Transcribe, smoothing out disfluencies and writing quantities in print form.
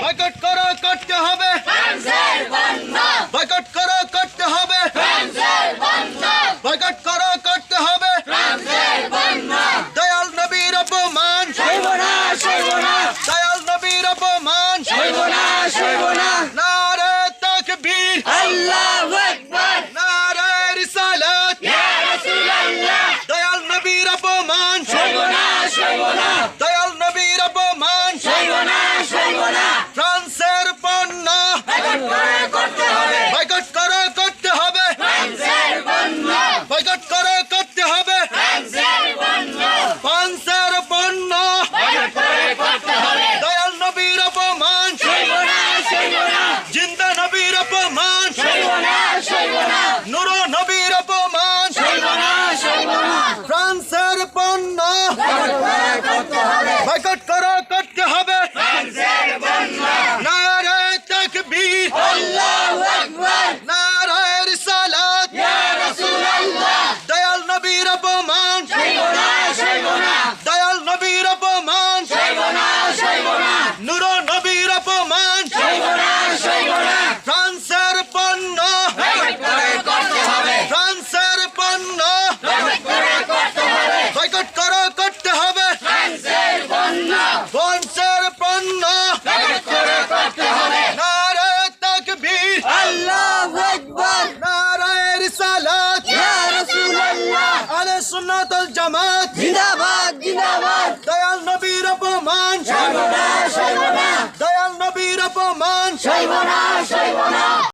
Boycott করো, করতে হবে। বয়কট করো, করতে হবে। বয়কট করো, করতে হবে। দয়াল নবীর অপমান সইব না, সইব না, দয়াল নবীর অপমান সইব না, সইব না। নারে তাকবীর, আল্লাহু আকবার, নারে রিসালাত, ইয়া রাসূলুল্লাহ। দয়াল নবীর অপমান সইব না, সইব না, দয়াল নবীর অপমান সইব না, সইব না। ফ্রান্সের পণ্য বয়কট করে করতে হবে, বয়কট করো, করতে হবে। ফ্রান্সের পণ্য, বয়কট করো, করতে হবে। ফ্রান্সের পণ্য, ফ্রান্সের পণ্য বয়কট করে করতে হবে। দয়াল নবীর অপমান সইব না, সইব না, জিন্দা নবীর অপমান সইব না, সইব না, নূর নবীর অপমান সইব না, সইব না। ফ্রান্সের পণ্য বয়কট করে করতে হবে, বয়কট করো, করতে হবে। ফ্রান্সের পণ্য। নারে তাকবীর, আল্লাহু আকবার, নারে রিসালাত, ইয়া রাসূলুল্লাহ। দয়াল নবীর অপমান সইব না, সইব না, দয়াল নবীর অপমান সইব না, সইব না, নূর নবীর অপমান সইব না, সইব না। ফ্রান্সের পণ্য বয়কট করে করতে হবে, ফ্রান্সের পণ্য বয়কট করে করতে হবে। বয়কট করো, করতে হবে। ফ্রান্সের পণ্য, ফ্রান্সের পণ্য বয়কট করে করতে হবে। নারে তাকবীর, আল্লাহু আকবার, নারে রিসালাত, ইয়া রাসূলুল্লাহ। আহলে সুন্নাত ওয়াল জামাত, জিন্দাবাদ, জিন্দাবাদ। দয়াল নবীর অপমান সইব না, সইব না, দয়াল নবীর অপমান সইব